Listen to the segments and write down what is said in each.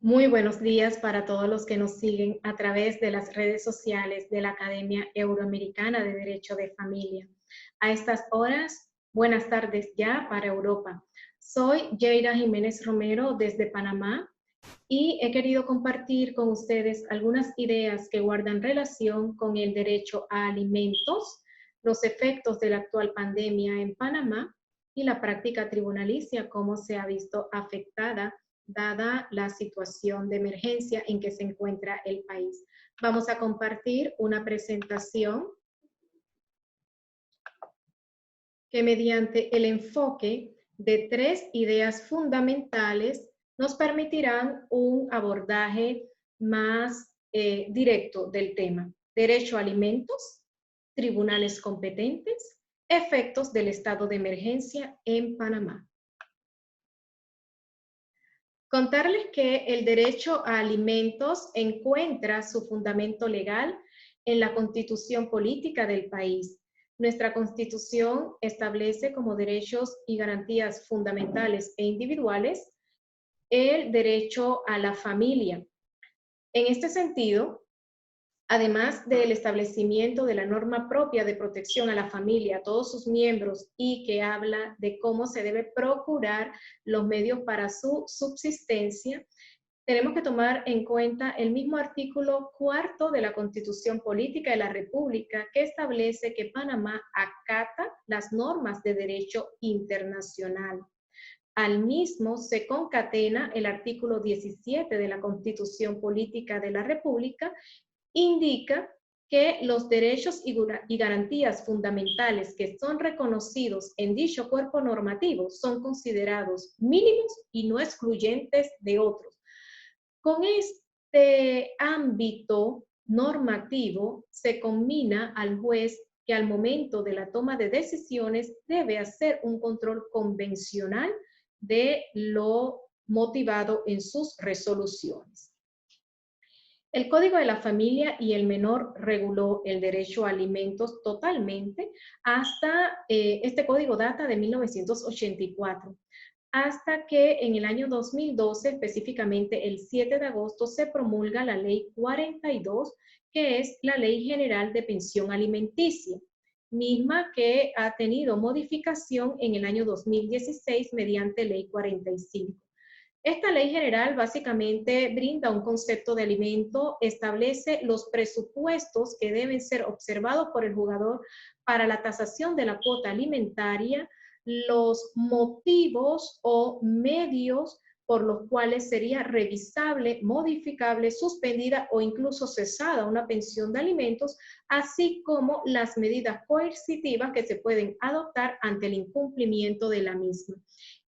Muy buenos días para todos los que nos siguen a través de las redes sociales de la Academia Euroamericana de Derecho de Familia. A estas horas, buenas tardes ya para Europa. Soy Yeira Jiménez Romero desde Panamá y he querido compartir con ustedes algunas ideas que guardan relación con el derecho a alimentos, los efectos de la actual pandemia en Panamá y la práctica tribunalicia, cómo se ha visto afectada dada la situación de emergencia en que se encuentra el país. Vamos a compartir una presentación que mediante el enfoque de 3 ideas fundamentales nos permitirán un abordaje más directo del tema. Derecho a alimentos, tribunales competentes, efectos del estado de emergencia en Panamá. Contarles que el derecho a alimentos encuentra su fundamento legal en la Constitución Política del país. Nuestra Constitución establece como derechos y garantías fundamentales e individuales el derecho a la familia. En este sentido, además del establecimiento de la norma propia de protección a la familia, a todos sus miembros, y que habla de cómo se debe procurar los medios para su subsistencia, tenemos que tomar en cuenta el mismo artículo 4 de la Constitución Política de la República, que establece que Panamá acata las normas de derecho internacional. Al mismo se concatena el artículo 17 de la Constitución Política de la República, indica que los derechos y garantías fundamentales que son reconocidos en dicho cuerpo normativo son considerados mínimos y no excluyentes de otros. Con este ámbito normativo se combina al juez que al momento de la toma de decisiones debe hacer un control convencional de lo motivado en sus resoluciones. El Código de la Familia y el Menor reguló el derecho a alimentos totalmente hasta, este código data de 1984, hasta que en el año 2012, específicamente el 7 de agosto, se promulga la Ley 42, que es la Ley General de Pensión Alimenticia, misma que ha tenido modificación en el año 2016 mediante Ley 45. Esta ley general básicamente brinda un concepto de alimento, establece los presupuestos que deben ser observados por el jugador para la tasación de la cuota alimentaria, los motivos o medios por los cuales sería revisable, modificable, suspendida o incluso cesada una pensión de alimentos, así como las medidas coercitivas que se pueden adoptar ante el incumplimiento de la misma.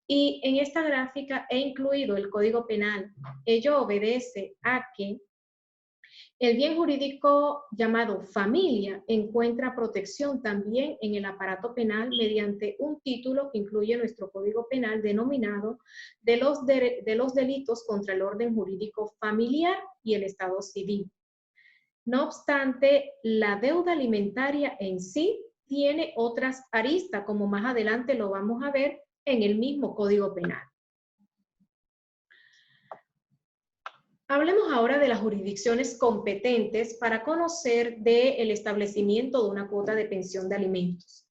Y en esta gráfica he incluido el Código Penal. Ello obedece a que el bien jurídico llamado familia encuentra protección también en el aparato penal mediante un título que incluye nuestro Código Penal denominado de los delitos contra el orden jurídico familiar y el Estado civil. No obstante, la deuda alimentaria en sí tiene otras aristas, como más adelante lo vamos a ver en el mismo Código Penal. Hablemos ahora de las jurisdicciones competentes para conocer del establecimiento de una cuota de pensión de alimentos.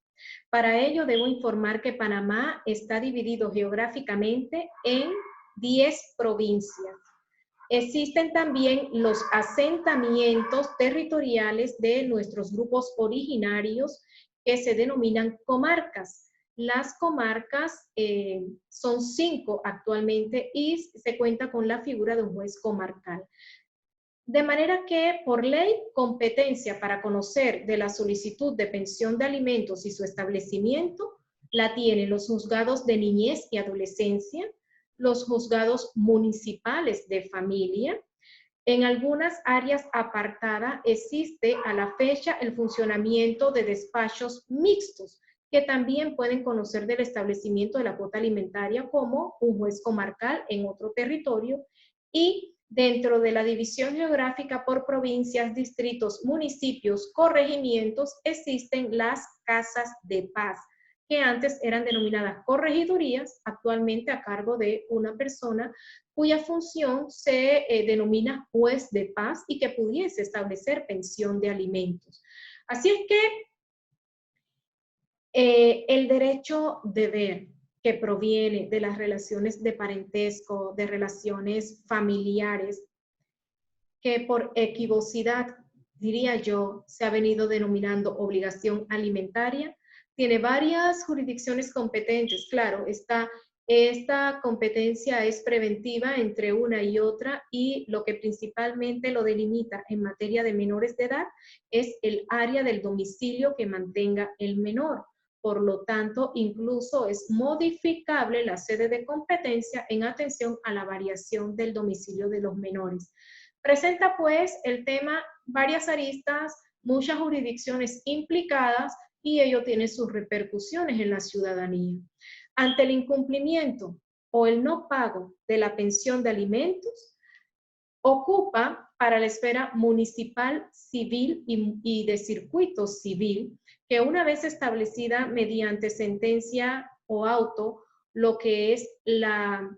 Para ello debo informar que Panamá está dividido geográficamente en 10 provincias. Existen también los asentamientos territoriales de nuestros grupos originarios que se denominan comarcas. Las comarcas son 5 actualmente y se cuenta con la figura de un juez comarcal. De manera que, por ley, competencia para conocer de la solicitud de pensión de alimentos y su establecimiento la tienen los juzgados de niñez y adolescencia, los juzgados municipales de familia. En algunas áreas apartadas existe a la fecha el funcionamiento de despachos mixtos, que también pueden conocer del establecimiento de la cuota alimentaria como un juez comarcal en otro territorio, y dentro de la división geográfica por provincias, distritos, municipios, corregimientos, existen las casas de paz, que antes eran denominadas corregidurías, actualmente a cargo de una persona cuya función se denomina juez de paz y que pudiese establecer pensión de alimentos. Así es que el derecho deber que proviene de las relaciones de parentesco, de relaciones familiares, que por equivocidad, diría yo, se ha venido denominando obligación alimentaria, tiene varias jurisdicciones competentes. Claro, esta competencia es preventiva entre una y otra y lo que principalmente lo delimita en materia de menores de edad es el área del domicilio que mantenga el menor. Por lo tanto, incluso es modificable la sede de competencia en atención a la variación del domicilio de los menores. Presenta pues el tema varias aristas, muchas jurisdicciones implicadas y ello tiene sus repercusiones en la ciudadanía. Ante el incumplimiento o el no pago de la pensión de alimentos, ocupa para la esfera municipal, civil y de circuito civil, que una vez establecida mediante sentencia o auto, lo que es la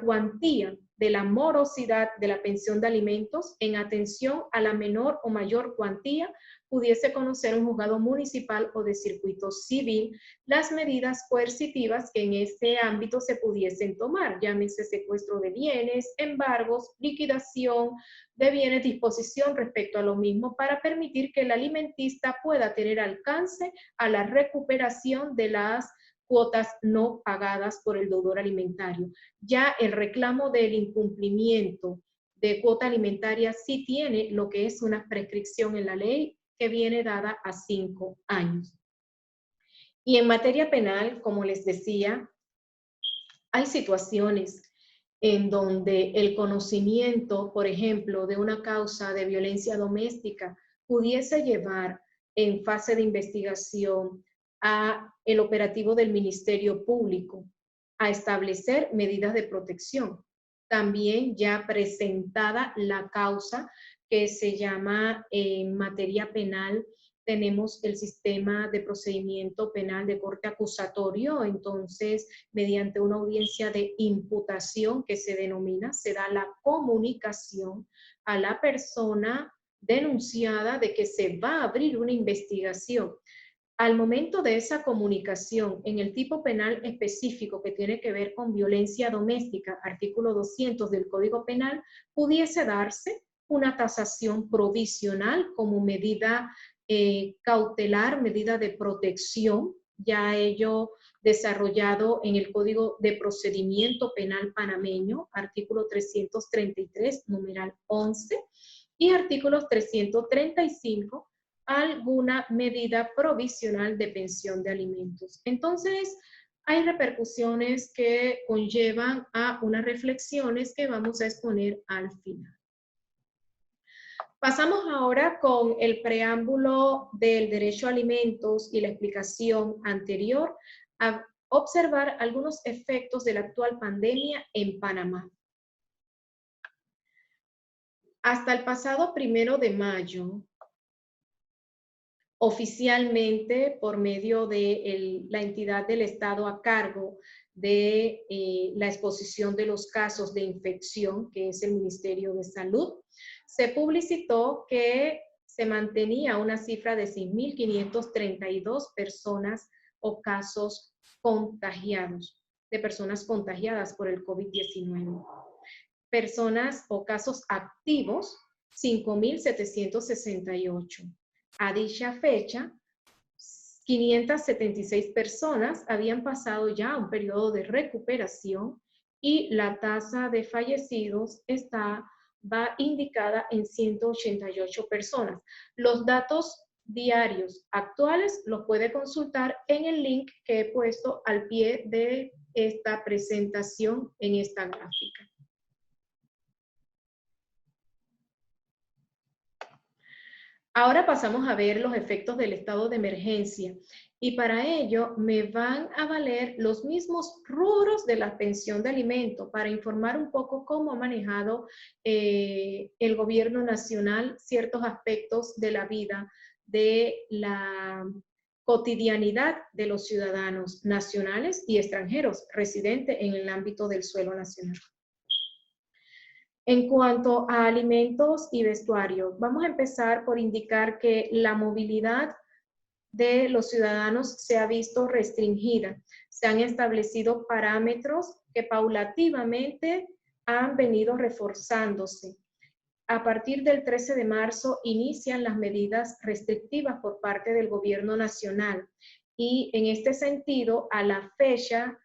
cuantía de la morosidad de la pensión de alimentos en atención a la menor o mayor cuantía, pudiese conocer un juzgado municipal o de circuito civil las medidas coercitivas que en este ámbito se pudiesen tomar, llámese secuestro de bienes, embargos, liquidación de bienes, disposición respecto a lo mismo para permitir que el alimentista pueda tener alcance a la recuperación de las cuotas no pagadas por el deudor alimentario. Ya el reclamo del incumplimiento de cuota alimentaria sí tiene lo que es una prescripción en la ley que viene dada a 5 años. Y en materia penal, como les decía, hay situaciones en donde el conocimiento, por ejemplo, de una causa de violencia doméstica pudiese llevar en fase de investigación a el operativo del Ministerio Público a establecer medidas de protección. También ya presentada la causa que se llama en materia penal, tenemos el sistema de procedimiento penal de corte acusatorio, entonces mediante una audiencia de imputación que se denomina, se da la comunicación a la persona denunciada de que se va a abrir una investigación. Al momento de esa comunicación, en el tipo penal específico que tiene que ver con violencia doméstica, artículo 200 del Código Penal, pudiese darse una tasación provisional como medida cautelar, medida de protección, ya ello desarrollado en el Código de Procedimiento Penal panameño, artículo 333, numeral 11, y artículos 335, alguna medida provisional de pensión de alimentos. Entonces, hay repercusiones que conllevan a unas reflexiones que vamos a exponer al final. Pasamos ahora con el preámbulo del derecho a alimentos y la explicación anterior a observar algunos efectos de la actual pandemia en Panamá. Hasta el pasado 1 de mayo, oficialmente por medio de la entidad del Estado a cargo de la exposición de los casos de infección, que es el Ministerio de Salud, se publicitó que se mantenía una cifra de 6.532 personas o casos contagiados, de personas contagiadas por el COVID-19. Personas o casos activos, 5.768. A dicha fecha, 576 personas habían pasado ya un periodo de recuperación y la tasa de fallecidos va indicada en 188 personas. Los datos diarios actuales los puede consultar en el link que he puesto al pie de esta presentación en esta gráfica. Ahora pasamos a ver los efectos del estado de emergencia y para ello me van a valer los mismos rubros de la pensión de alimento para informar un poco cómo ha manejado el gobierno nacional ciertos aspectos de la vida de cotidianidad de los ciudadanos nacionales y extranjeros residentes en el ámbito del suelo nacional. En cuanto a alimentos y vestuario, vamos a empezar por indicar que la movilidad de los ciudadanos se ha visto restringida. Se han establecido parámetros que paulativamente han venido reforzándose. A partir del 13 de marzo inician las medidas restrictivas por parte del gobierno nacional y en este sentido, a la fecha,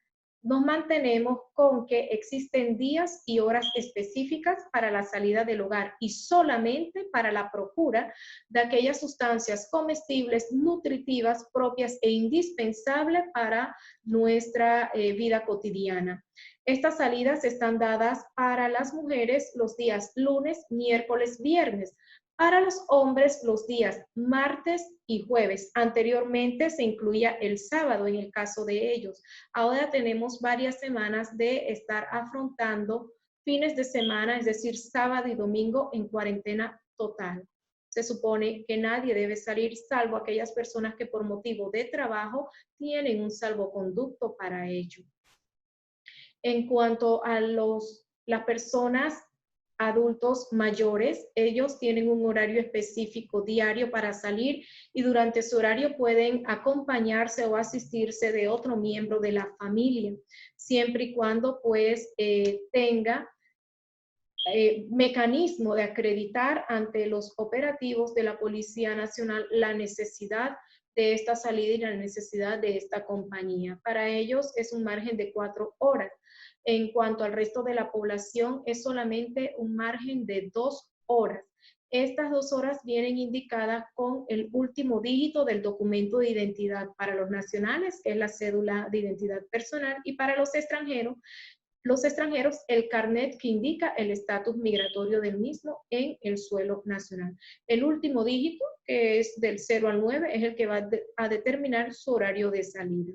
nos mantenemos con que existen días y horas específicas para la salida del hogar y solamente para la procura de aquellas sustancias comestibles, nutritivas, propias e indispensables para nuestra vida cotidiana. Estas salidas están dadas para las mujeres los días lunes, miércoles, viernes. Para los hombres los días martes y jueves. Anteriormente se incluía el sábado en el caso de ellos. Ahora tenemos varias semanas de estar afrontando fines de semana, es decir, sábado y domingo en cuarentena total. Se supone que nadie debe salir salvo aquellas personas que por motivo de trabajo tienen un salvoconducto para ello. En cuanto a las personas adultos mayores, ellos tienen un horario específico diario para salir y durante su horario pueden acompañarse o asistirse de otro miembro de la familia, siempre y cuando pues tenga mecanismo de acreditar ante los operativos de la Policía Nacional la necesidad de esta salida y la necesidad de esta compañía. Para ellos es un margen de 4 horas. En cuanto al resto de la población, es solamente un margen de 2 horas. Estas 2 horas vienen indicadas con el último dígito del documento de identidad. Para los nacionales es la cédula de identidad personal y para los extranjeros, el carnet que indica el estatus migratorio del mismo en el suelo nacional. El último dígito, que es del 0 al 9, es el que va a determinar su horario de salida.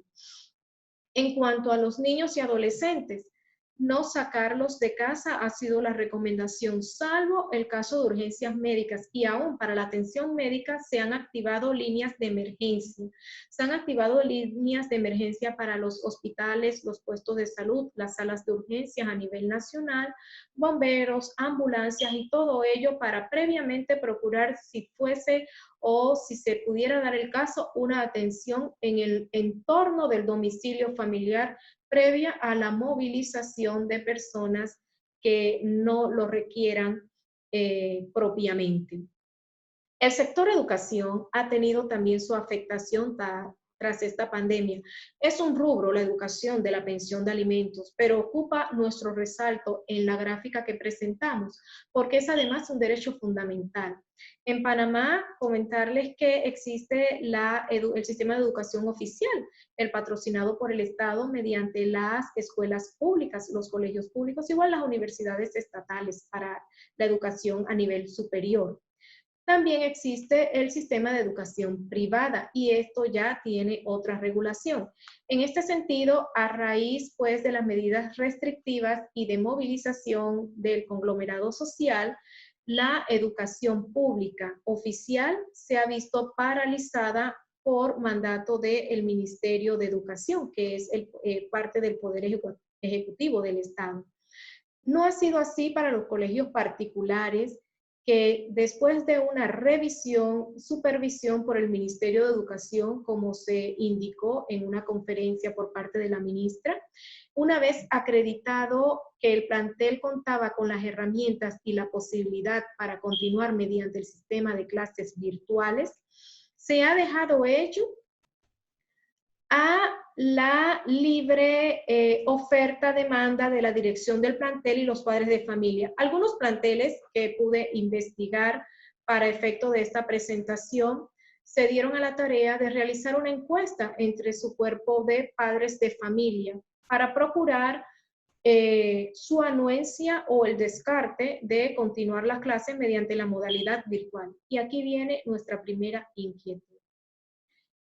En cuanto a los niños y adolescentes, no sacarlos de casa ha sido la recomendación, salvo el caso de urgencias médicas, y aún para la atención médica se han activado líneas de emergencia. Se han activado líneas de emergencia para los hospitales, los puestos de salud, las salas de urgencias a nivel nacional, bomberos, ambulancias y todo ello para previamente procurar, si fuese o si se pudiera dar el caso, una atención en el entorno del domicilio familiar previa a la movilización de personas que no lo requieran propiamente. El sector educación ha tenido también su afectación tras esta pandemia. Es un rubro, la educación, de la pensión de alimentos, pero ocupa nuestro resalto en la gráfica que presentamos, porque es además un derecho fundamental. En Panamá, comentarles que existe el sistema de educación oficial, el patrocinado por el Estado mediante las escuelas públicas, los colegios públicos, igual las universidades estatales para la educación a nivel superior. También existe el sistema de educación privada y esto ya tiene otra regulación. En este sentido, a raíz pues de las medidas restrictivas y de movilización del conglomerado social, la educación pública oficial se ha visto paralizada por mandato del Ministerio de Educación, que es parte del Poder Ejecutivo del Estado. No ha sido así para los colegios particulares, que después de una revisión, supervisión por el Ministerio de Educación, como se indicó en una conferencia por parte de la ministra, una vez acreditado que el plantel contaba con las herramientas y la posibilidad para continuar mediante el sistema de clases virtuales, se ha dejado hecho a la libre oferta-demanda de la dirección del plantel y los padres de familia. Algunos planteles que pude investigar para efecto de esta presentación se dieron a la tarea de realizar una encuesta entre su cuerpo de padres de familia para procurar su anuencia o el descarte de continuar las clases mediante la modalidad virtual. Y aquí viene nuestra primera inquietud.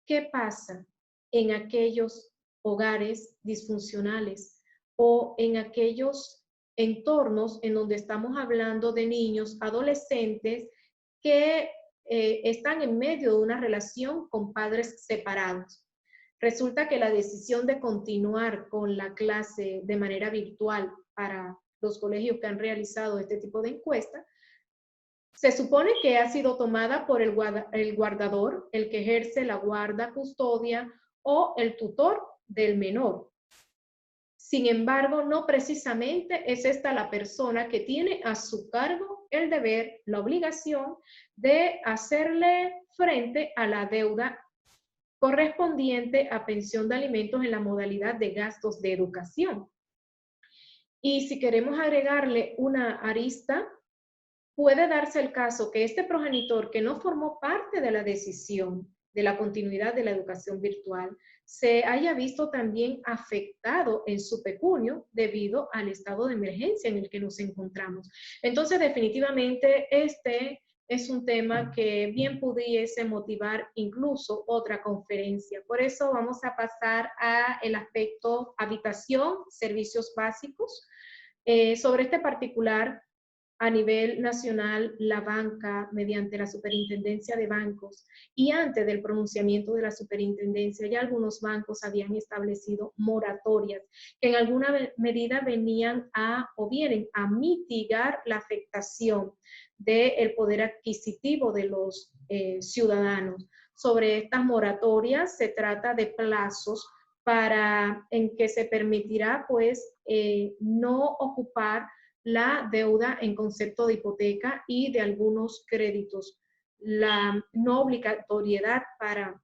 ¿Qué pasa en aquellos hogares disfuncionales o en aquellos entornos en donde estamos hablando de niños, adolescentes que están en medio de una relación con padres separados. Resulta que la decisión de continuar con la clase de manera virtual para los colegios que han realizado este tipo de encuesta, se supone que ha sido tomada por el guardador, el que ejerce la guarda, custodia o el tutor del menor. Sin embargo, no precisamente es esta la persona que tiene a su cargo el deber, la obligación de hacerle frente a la deuda correspondiente a pensión de alimentos en la modalidad de gastos de educación. Y si queremos agregarle una arista, puede darse el caso que este progenitor que no formó parte de la decisión de la continuidad de la educación virtual se haya visto también afectado en su pecunio debido al estado de emergencia en el que nos encontramos. Entonces, definitivamente, este es un tema que bien pudiese motivar incluso otra conferencia. Por eso vamos a pasar al aspecto habitación, servicios básicos. Sobre este particular, a nivel nacional, la banca, mediante la superintendencia de bancos, y antes del pronunciamiento de la superintendencia, ya algunos bancos habían establecido moratorias que en alguna medida venían o vienen a mitigar la afectación del poder adquisitivo de los ciudadanos. Sobre estas moratorias se trata de plazos en que se permitirá pues no ocupar la deuda en concepto de hipoteca y de algunos créditos. La no obligatoriedad para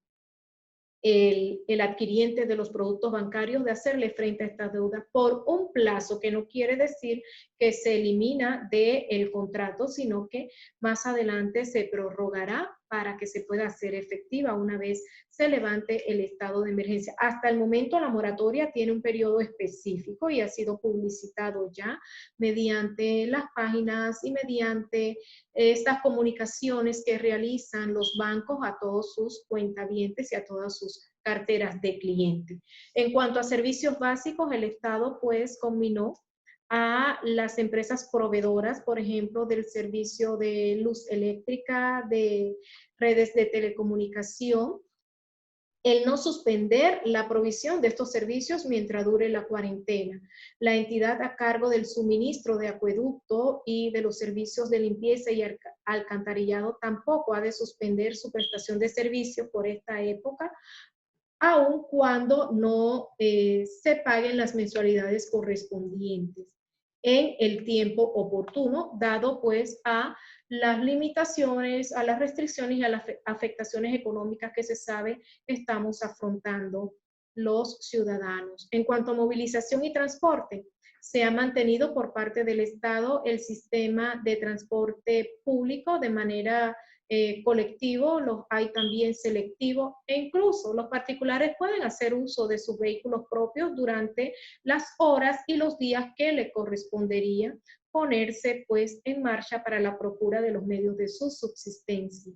el adquiriente de los productos bancarios de hacerle frente a esta deuda por un plazo, que no quiere decir que se elimina del contrato, sino que más adelante se prorrogará para que se pueda hacer efectiva una vez se levante el estado de emergencia. Hasta el momento la moratoria tiene un periodo específico y ha sido publicitado ya mediante las páginas y mediante estas comunicaciones que realizan los bancos a todos sus cuentavientes y a todas sus carteras de cliente. En cuanto a servicios básicos, el Estado pues combinó a las empresas proveedoras, por ejemplo, del servicio de luz eléctrica, de redes de telecomunicación, el no suspender la provisión de estos servicios mientras dure la cuarentena. La entidad a cargo del suministro de acueducto y de los servicios de limpieza y alcantarillado tampoco ha de suspender su prestación de servicio por esta época, aun cuando no se paguen las mensualidades correspondientes en el tiempo oportuno, dado pues a las limitaciones, a las restricciones y a las afectaciones económicas que se sabe que estamos afrontando los ciudadanos. En cuanto a movilización y transporte, se ha mantenido por parte del Estado el sistema de transporte público de manera colectivo, los hay también selectivo, e incluso los particulares pueden hacer uso de sus vehículos propios durante las horas y los días que le correspondería ponerse pues en marcha para la procura de los medios de su subsistencia.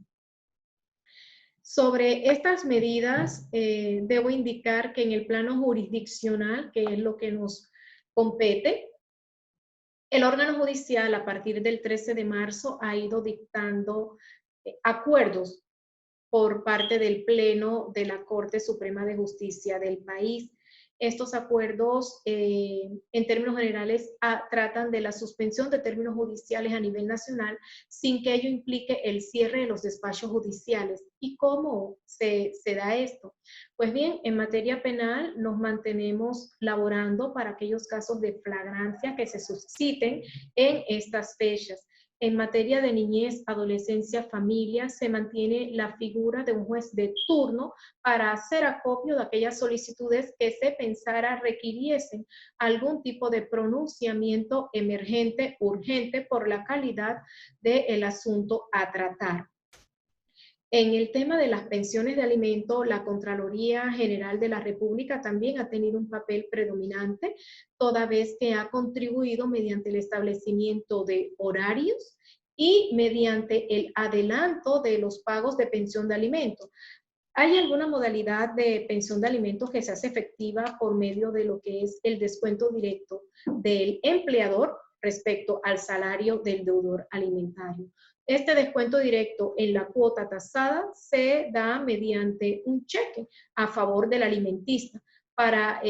Sobre estas medidas, debo indicar que en el plano jurisdiccional, que es lo que nos compete, el órgano judicial a partir del 13 de marzo ha ido dictando acuerdos por parte del Pleno de la Corte Suprema de Justicia del país. Estos acuerdos, en términos generales, tratan de la suspensión de términos judiciales a nivel nacional sin que ello implique el cierre de los despachos judiciales. ¿Y cómo se da esto? Pues bien, en materia penal nos mantenemos laborando para aquellos casos de flagrancia que se susciten en estas fechas. En materia de niñez, adolescencia, familia, se mantiene la figura de un juez de turno para hacer acopio de aquellas solicitudes que se pensara requiriesen algún tipo de pronunciamiento emergente, urgente, por la calidad del asunto a tratar. En el tema de las pensiones de alimento, la Contraloría General de la República también ha tenido un papel predominante, toda vez que ha contribuido mediante el establecimiento de horarios y mediante el adelanto de los pagos de pensión de alimento. Hay alguna modalidad de pensión de alimentos que se hace efectiva por medio de lo que es el descuento directo del empleador respecto al salario del deudor alimentario. Este descuento directo en la cuota tasada se da mediante un cheque a favor del alimentista para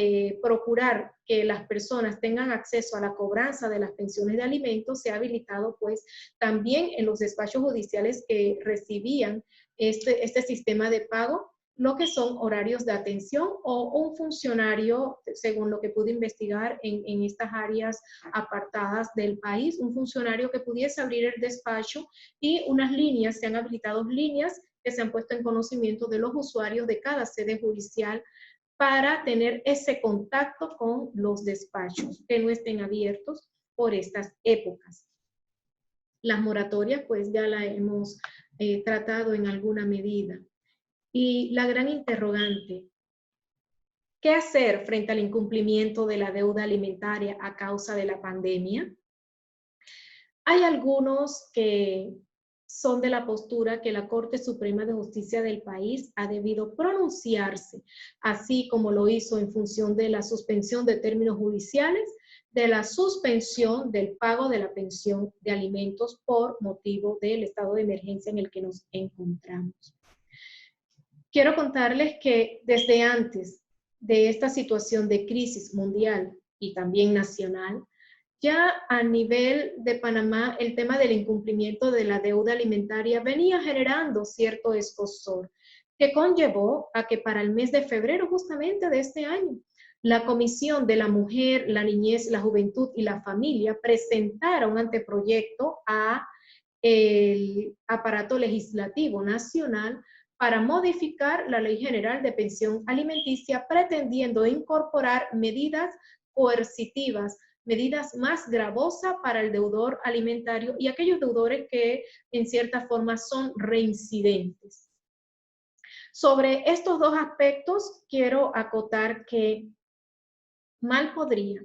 procurar que las personas tengan acceso a la cobranza de las pensiones de alimentos. Se ha habilitado pues también en los despachos judiciales que recibían este sistema de pago, lo que son horarios de atención o un funcionario, según lo que pude investigar en estas áreas apartadas del país, un funcionario que pudiese abrir el despacho y unas líneas, se han habilitado líneas que se han puesto en conocimiento de los usuarios de cada sede judicial para tener ese contacto con los despachos que no estén abiertos por estas épocas. Las moratorias, pues ya la hemos tratado en alguna medida. Y la gran interrogante, ¿qué hacer frente al incumplimiento de la deuda alimentaria a causa de la pandemia? Hay algunos que son de la postura que la Corte Suprema de Justicia del país ha debido pronunciarse, así como lo hizo en función de la suspensión de términos judiciales, de la suspensión del pago de la pensión de alimentos por motivo del estado de emergencia en el que nos encontramos. Quiero contarles que desde antes de esta situación de crisis mundial y también nacional, ya a nivel de Panamá, el tema del incumplimiento de la deuda alimentaria venía generando cierto escozor, que conllevó a que para el mes de febrero justamente de este año, la Comisión de la Mujer, la Niñez, la Juventud y la Familia presentara un anteproyecto a el aparato legislativo nacional para modificar la Ley General de Pensión Alimenticia, pretendiendo incorporar medidas coercitivas, medidas más gravosas para el deudor alimentario y aquellos deudores que en cierta forma son reincidentes. Sobre estos dos aspectos, quiero acotar que mal podría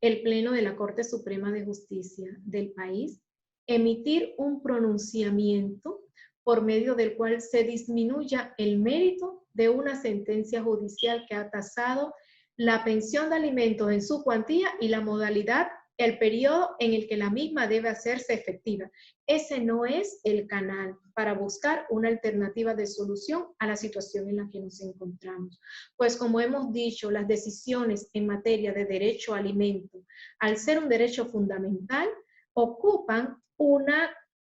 el Pleno de la Corte Suprema de Justicia del país emitir un pronunciamiento por medio del cual se disminuya el mérito de una sentencia judicial que ha tasado la pensión de alimentos en su cuantía y la modalidad, el periodo en el que la misma debe hacerse efectiva. Ese no es el canal para buscar una alternativa de solución a la situación en la que nos encontramos. Pues como hemos dicho, las decisiones en materia de derecho a alimento, al ser un derecho fundamental, ocupan un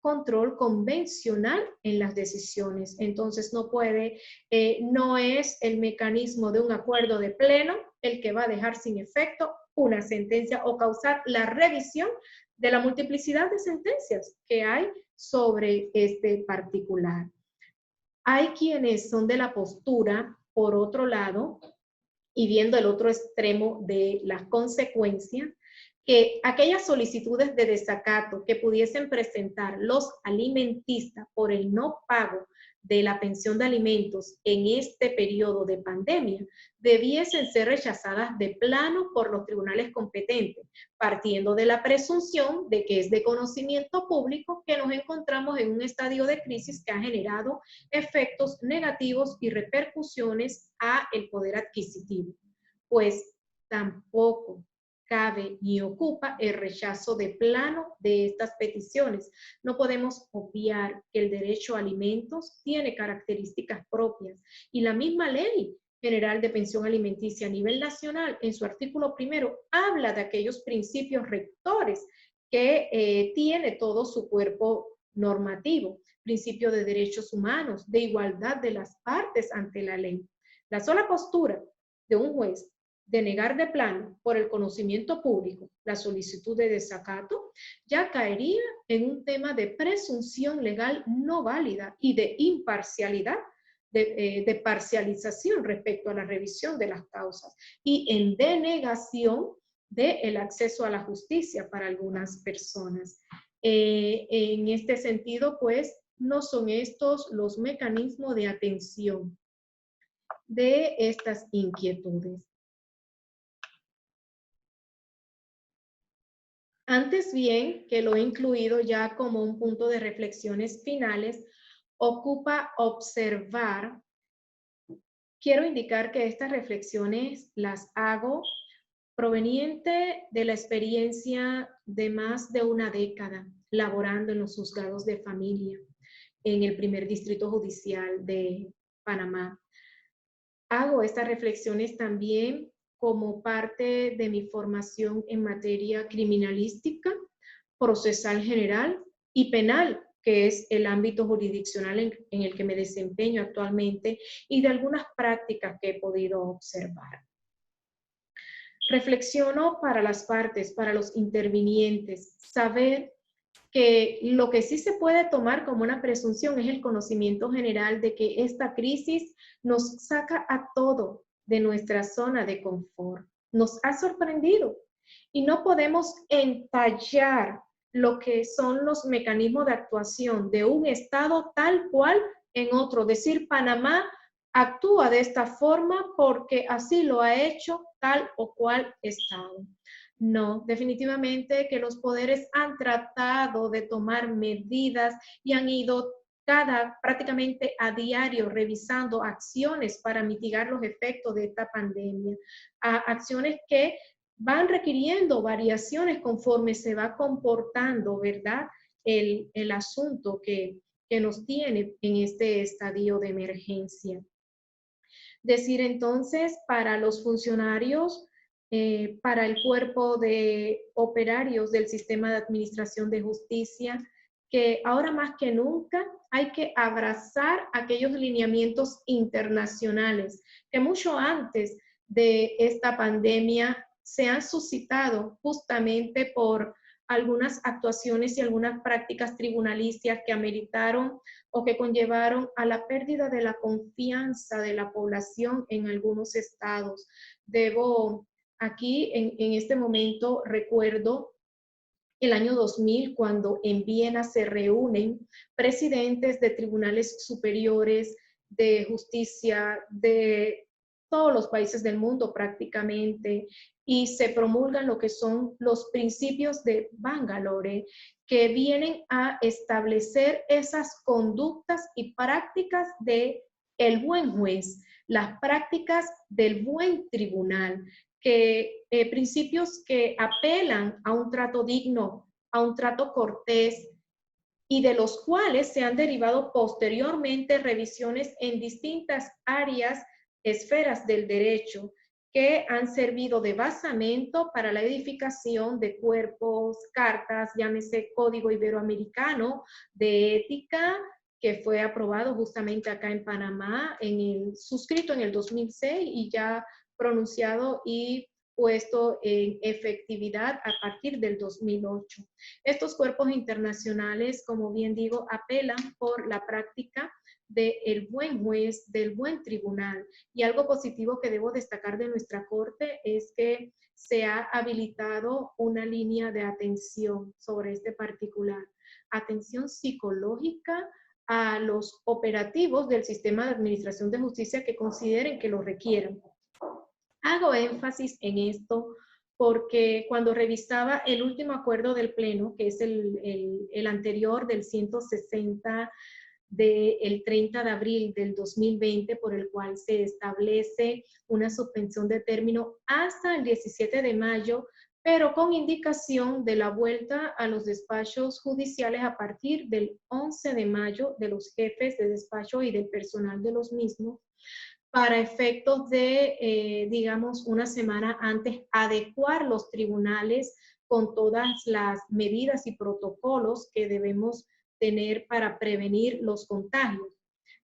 control convencional en las decisiones. Entonces no es el mecanismo de un acuerdo de pleno el que va a dejar sin efecto una sentencia o causar la revisión de la multiplicidad de sentencias que hay sobre este particular. Hay quienes son de la postura, por otro lado, y viendo el otro extremo de las consecuencias, que aquellas solicitudes de desacato que pudiesen presentar los alimentistas por el no pago de la pensión de alimentos en este periodo de pandemia debiesen ser rechazadas de plano por los tribunales competentes, partiendo de la presunción de que es de conocimiento público que nos encontramos en un estadio de crisis que ha generado efectos negativos y repercusiones a el poder adquisitivo. Pues tampoco cabe ni ocupa el rechazo de plano de estas peticiones. No podemos obviar que el derecho a alimentos tiene características propias y la misma Ley General de Pensión Alimenticia a nivel nacional, en su artículo primero, habla de aquellos principios rectores que tiene todo su cuerpo normativo, principio de derechos humanos, de igualdad de las partes ante la ley. La sola postura de un juez de negar de plano por el conocimiento público la solicitud de desacato, ya caería en un tema de presunción legal no válida y de imparcialidad, de parcialización respecto a la revisión de las causas y en denegación del acceso a la justicia para algunas personas. En este sentido, pues, no son estos los mecanismos de atención de estas inquietudes. Antes bien, que lo he incluido ya como un punto de reflexiones finales, ocupa observar. Quiero indicar que estas reflexiones las hago proveniente de la experiencia de más de una década laborando en los juzgados de familia en el primer distrito judicial de Panamá. Hago estas reflexiones también como parte de mi formación en materia criminalística, procesal general y penal, que es el ámbito jurisdiccional en el que me desempeño actualmente, y de algunas prácticas que he podido observar. Reflexiono para las partes, para los intervinientes, saber que lo que sí se puede tomar como una presunción es el conocimiento general de que esta crisis nos saca a todo de nuestra zona de confort. Nos ha sorprendido y no podemos entallar lo que son los mecanismos de actuación de un Estado tal cual en otro. Decir, Panamá actúa de esta forma porque así lo ha hecho tal o cual Estado. No, definitivamente que los poderes han tratado de tomar medidas y han ido prácticamente a diario revisando acciones para mitigar los efectos de esta pandemia. Acciones que van requiriendo variaciones conforme se va comportando, ¿verdad? El asunto que nos tiene en este estadio de emergencia. Decir entonces para los funcionarios, para el cuerpo de operarios del sistema de administración de justicia, que ahora más que nunca hay que abrazar aquellos lineamientos internacionales que mucho antes de esta pandemia se han suscitado justamente por algunas actuaciones y algunas prácticas tribunalicias que ameritaron o que conllevaron a la pérdida de la confianza de la población en algunos estados. Aquí en este momento recuerdo el año 2000, cuando en Viena se reúnen presidentes de tribunales superiores de justicia de todos los países del mundo prácticamente, y se promulgan lo que son los principios de Bangalore, que vienen a establecer esas conductas y prácticas de el buen juez, las prácticas del buen tribunal, principios que apelan a un trato digno, a un trato cortés, y de los cuales se han derivado posteriormente revisiones en distintas áreas, esferas del derecho, que han servido de basamento para la edificación de cuerpos, cartas, llámese Código Iberoamericano de Ética, que fue aprobado justamente acá en Panamá, suscrito en el 2006 y ya pronunciado y puesto en efectividad a partir del 2008. Estos cuerpos internacionales, como bien digo, apelan por la práctica del buen juez, del buen tribunal. Y algo positivo que debo destacar de nuestra Corte es que se ha habilitado una línea de atención sobre este particular. Atención psicológica a los operativos del sistema de administración de justicia que consideren que lo requieran. Hago énfasis en esto porque cuando revisaba el último acuerdo del Pleno, que es el anterior del 160 del 30 de abril del 2020, por el cual se establece una suspensión de término hasta el 17 de mayo, pero con indicación de la vuelta a los despachos judiciales a partir del 11 de mayo de los jefes de despacho y del personal de los mismos, para efectos de, digamos, una semana antes, adecuar los tribunales con todas las medidas y protocolos que debemos tener para prevenir los contagios.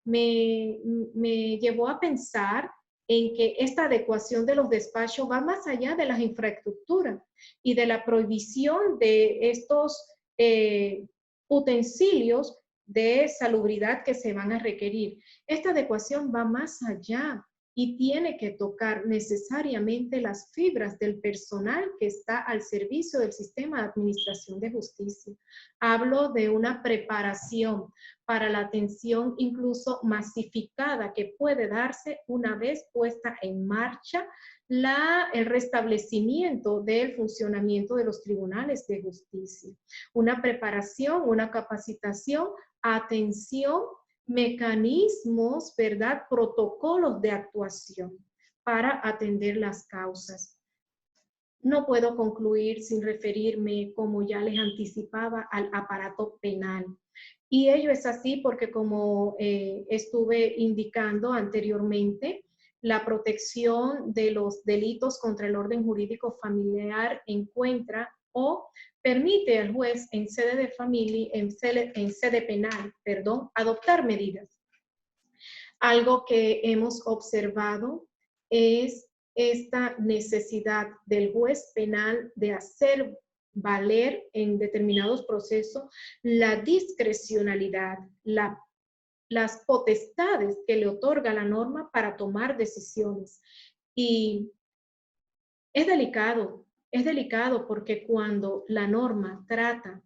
Me llevó a pensar en que esta adecuación de los despachos va más allá de las infraestructuras y de la prohibición de estos utensilios de salubridad que se van a requerir. Esta adecuación va más allá y tiene que tocar necesariamente las fibras del personal que está al servicio del sistema de administración de justicia. Hablo de una preparación para la atención incluso masificada que puede darse una vez puesta en marcha el restablecimiento del funcionamiento de los tribunales de justicia. Una preparación, una capacitación, atención, mecanismos, ¿verdad? Protocolos de actuación para atender las causas. no puedo concluir sin referirme, como ya les anticipaba, al aparato penal. Y ello es así porque, como estuve indicando anteriormente, la protección de los delitos contra el orden jurídico familiar encuentra o permite al juez en sede de familia, en sede penal, perdón, adoptar medidas. Algo que hemos observado es esta necesidad del juez penal de hacer valer en determinados procesos la discrecionalidad, las potestades que le otorga la norma para tomar decisiones. Y es delicado porque cuando la norma trata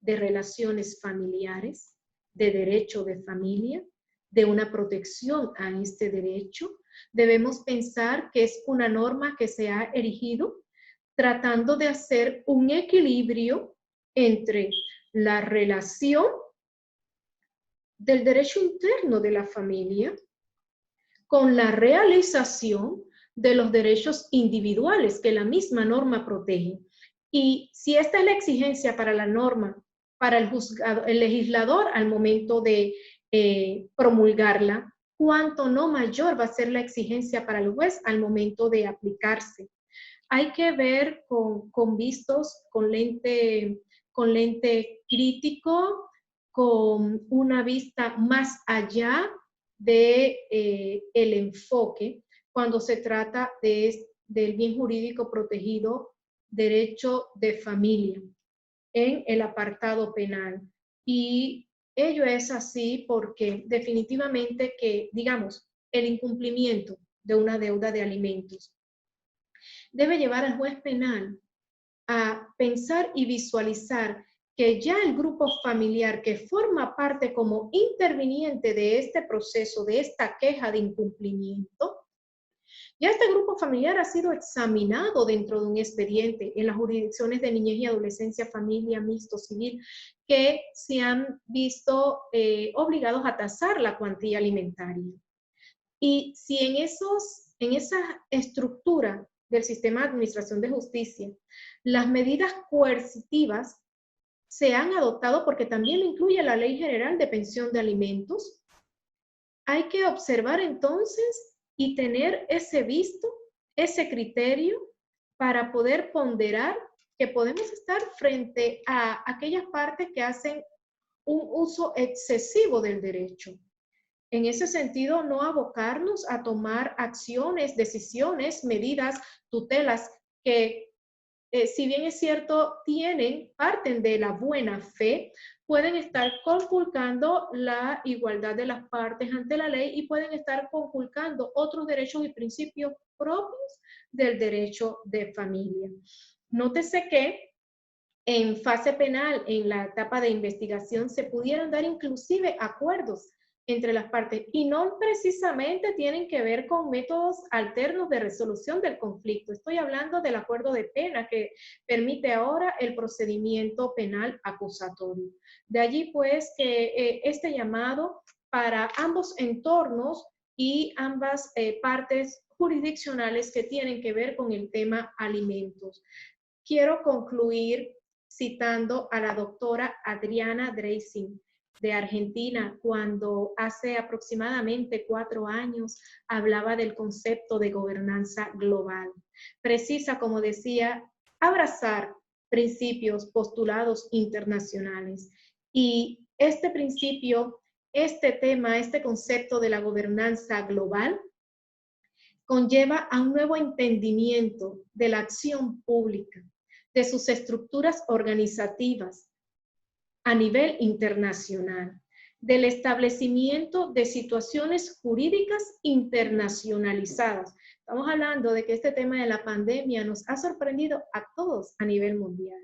de relaciones familiares, de derecho de familia, de una protección a este derecho, debemos pensar que es una norma que se ha erigido tratando de hacer un equilibrio entre la relación del derecho interno de la familia con la realización de los derechos individuales que la misma norma protege. Y si esta es la exigencia para la norma, para el legislador al momento de promulgarla, cuánto no mayor va a ser la exigencia para el juez al momento de aplicarse. Hay que ver con vistos, con lente crítico, con una vista más allá de el enfoque cuando se trata del bien jurídico protegido, derecho de familia, en el apartado penal. Y ello es así porque definitivamente que, digamos, el incumplimiento de una deuda de alimentos debe llevar al juez penal a pensar y visualizar que ya el grupo familiar que forma parte como interviniente de este proceso, de esta queja de incumplimiento, ya este grupo familiar ha sido examinado dentro de un expediente en las jurisdicciones de niñez y adolescencia, familia, mixto, civil, que se han visto obligados a tasar la cuantía alimentaria. Y si en esa estructura del sistema de administración de justicia, las medidas coercitivas se han adoptado, porque también incluye la Ley General de Pensión de Alimentos, hay que observar entonces y tener ese visto, ese criterio para poder ponderar que podemos estar frente a aquellas partes que hacen un uso excesivo del derecho. En ese sentido, no abocarnos a tomar acciones, decisiones, medidas, tutelas que, si bien es cierto, parten de la buena fe, pueden estar conculcando la igualdad de las partes ante la ley y pueden estar conculcando otros derechos y principios propios del derecho de familia. Nótese que en fase penal, en la etapa de investigación, se pudieran dar inclusive acuerdos entre las partes y no precisamente tienen que ver con métodos alternos de resolución del conflicto. Estoy hablando del acuerdo de pena que permite ahora el procedimiento penal acusatorio. De allí pues que este llamado para ambos entornos y ambas partes jurisdiccionales que tienen que ver con el tema alimentos. Quiero concluir citando a la doctora Adriana Dreising de Argentina, cuando hace aproximadamente 4 años hablaba del concepto de gobernanza global. Precisa, como decía, abrazar principios postulados internacionales. Y este principio, este tema, este concepto de la gobernanza global conlleva a un nuevo entendimiento de la acción pública, de sus estructuras organizativas a nivel internacional, del establecimiento de situaciones jurídicas internacionalizadas. Estamos hablando de que este tema de la pandemia nos ha sorprendido a todos a nivel mundial.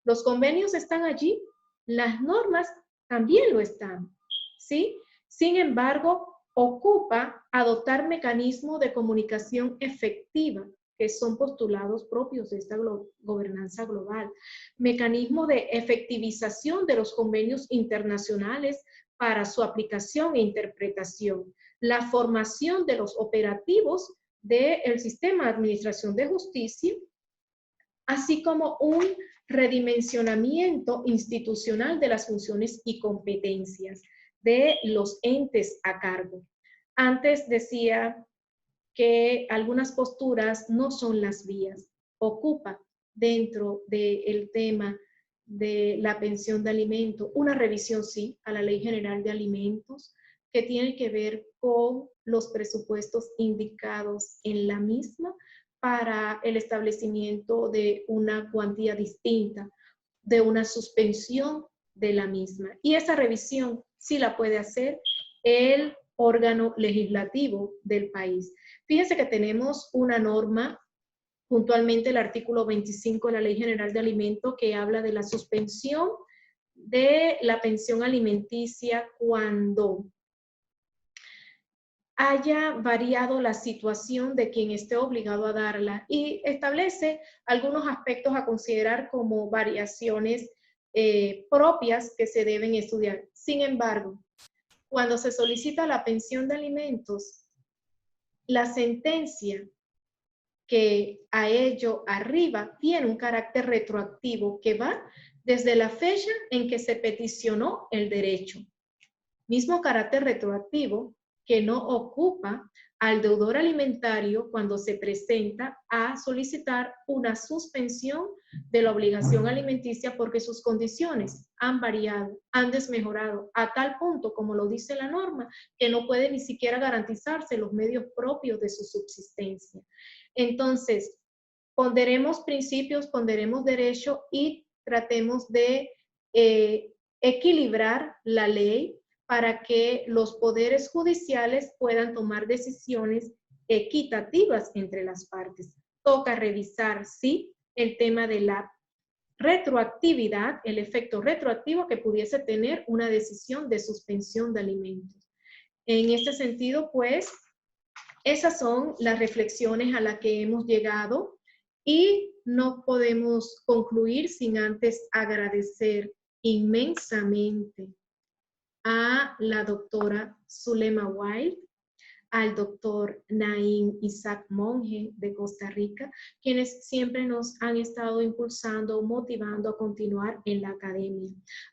Los convenios están allí, las normas también lo están, ¿sí? Sin embargo, ocupa adoptar mecanismos de comunicación efectiva que son postulados propios de esta gobernanza global, mecanismo de efectivización de los convenios internacionales para su aplicación e interpretación, la formación de los operativos del sistema de administración de justicia así como un redimensionamiento institucional de las funciones y competencias de los entes a cargo. Antes decía que algunas posturas no son las vías. Ocupa dentro del tema de la pensión de alimentos una revisión, sí, a la Ley General de Alimentos, que tiene que ver con los presupuestos indicados en la misma para el establecimiento de una cuantía distinta, de una suspensión de la misma. Y esa revisión sí la puede hacer el órgano legislativo del país. Fíjense que tenemos una norma, puntualmente el artículo 25 de la Ley General de Alimentos, que habla de la suspensión de la pensión alimenticia cuando haya variado la situación de quien esté obligado a darla, y establece algunos aspectos a considerar como variaciones propias que se deben estudiar. Sin embargo, cuando se solicita la pensión de alimentos, la sentencia que a ello arriba tiene un carácter retroactivo que va desde la fecha en que se peticionó el derecho. Mismo carácter retroactivo que no ocupa al deudor alimentario cuando se presenta a solicitar una suspensión de la obligación alimenticia porque sus condiciones han variado, han desmejorado a tal punto, como lo dice la norma, que no puede ni siquiera garantizarse los medios propios de su subsistencia. Entonces, ponderemos principios, ponderemos derecho y tratemos de equilibrar la ley para que los poderes judiciales puedan tomar decisiones equitativas entre las partes. Toca revisar, sí, el tema de la retroactividad, el efecto retroactivo que pudiese tener una decisión de suspensión de alimentos. En este sentido, pues, esas son las reflexiones a las que hemos llegado y no podemos concluir sin antes agradecer inmensamente a la doctora Zulema Wild, al doctor Naim Isaac Monge de Costa Rica, quienes siempre nos han estado impulsando, motivando a continuar en la academia.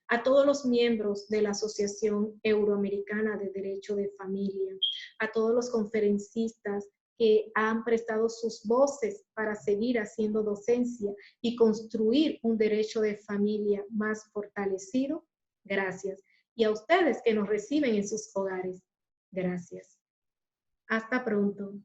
A todos los miembros de la Asociación Euroamericana de Derecho de Familia, a todos los conferencistas que han prestado sus voces para seguir haciendo docencia y construir un derecho de familia más fortalecido, gracias. Y a ustedes que nos reciben en sus hogares, gracias. Hasta pronto.